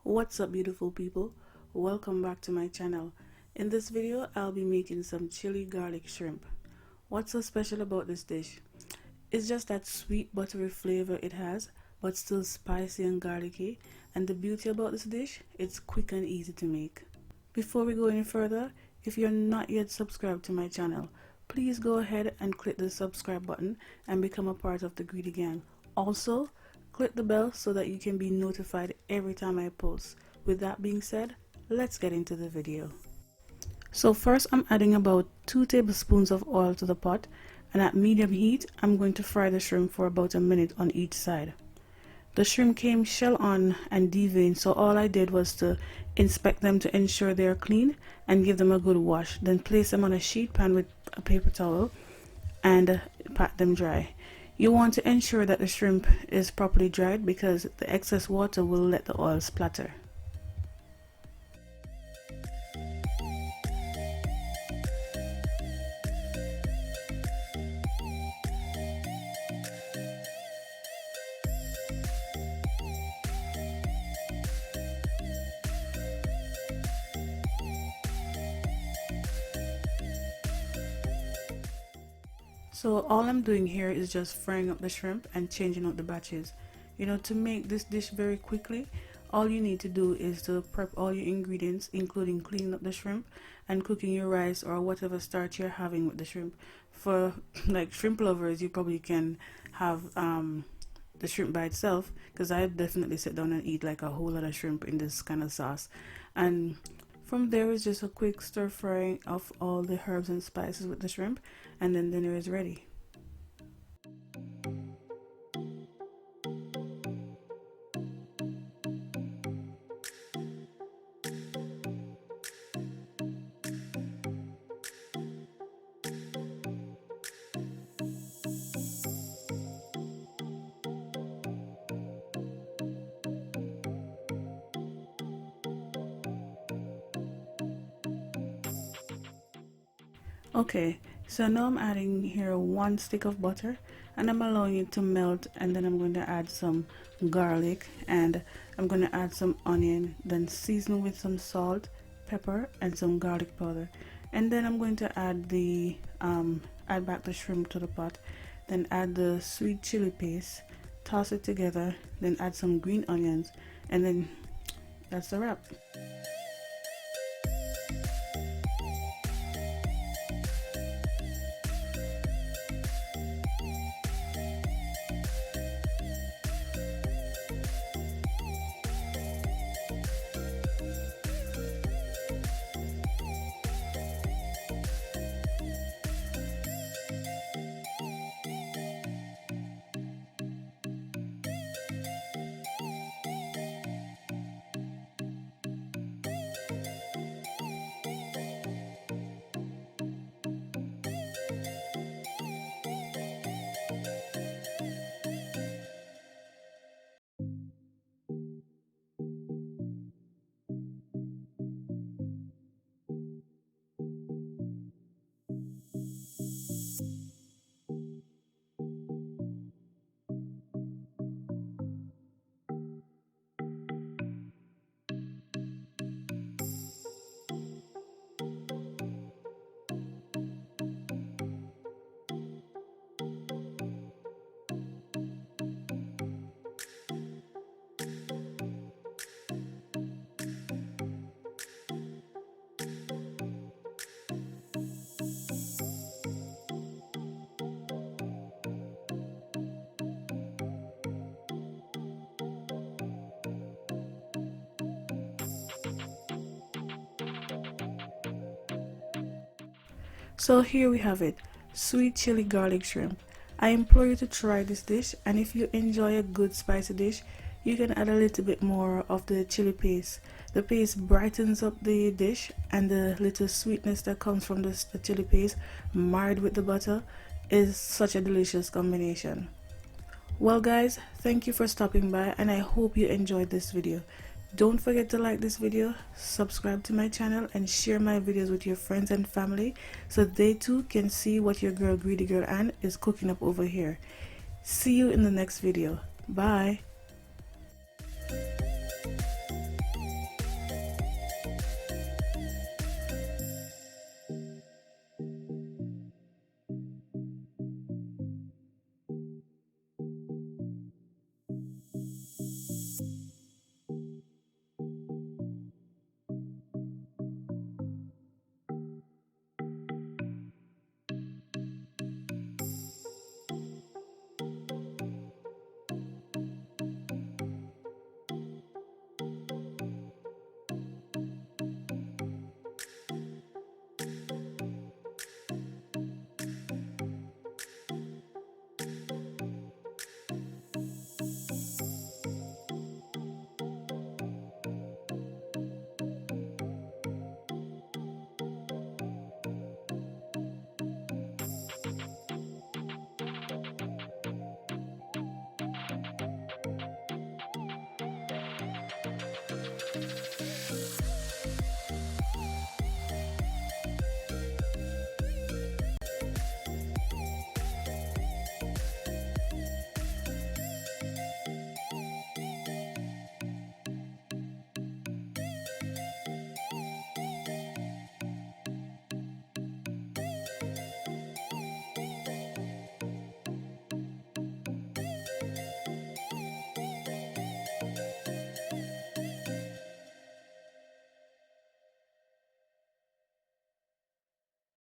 What's up, beautiful people? Welcome back to my channel. In this video I'll be making some chili garlic shrimp. What's so special about this dish? It's just that sweet buttery flavor it has, but still spicy and garlicky, and the beauty about this dish, it's quick and easy to make. Before we go any further, if you're not yet subscribed to my channel, please go ahead and click the subscribe button and become a part of the Greedy Gang. Also, click the bell so that you can be notified every time I post. With that being said, let's get into the video. So first I'm adding about 2 tablespoons of oil to the pot, and at medium heat I'm going to fry the shrimp for about a minute on each side. The shrimp came shell on and deveined, so all I did was to inspect them to ensure they are clean and give them a good wash. Then place them on a sheet pan with a paper towel and pat them dry. You want to ensure that the shrimp is properly dried because the excess water will let the oil splatter. So all I'm doing here is just frying up the shrimp and changing out the batches. You know, to make this dish very quickly, all you need to do is to prep all your ingredients, including cleaning up the shrimp and cooking your rice or whatever starch you're having with the shrimp. For like shrimp lovers, you probably can have the shrimp by itself, because I definitely sit down and eat like a whole lot of shrimp in this kind of sauce. And from there is just a quick stir frying of all the herbs and spices with the shrimp, and then dinner is ready. Okay, so now I'm adding here 1 stick of butter, and I'm allowing it to melt, and then I'm going to add some garlic, and I'm going to add some onion, then season with some salt, pepper, and some garlic powder. And then I'm going to add the add back the shrimp to the pot, then add the sweet chili paste, toss it together, then add some green onions, and then that's a wrap. So here we have it, sweet chili garlic shrimp. I implore you to try this dish, and if you enjoy a good spicy dish, you can add a little bit more of the chili paste. The paste brightens up the dish, and the little sweetness that comes from the chili paste married with the butter is such a delicious combination. Well guys, thank you for stopping by, and I hope you enjoyed this video. Don't forget to like this video, subscribe to my channel, and share my videos with your friends and family so they too can see what your girl Greedy Girl Ann is cooking up over here. See you in the next video. Bye.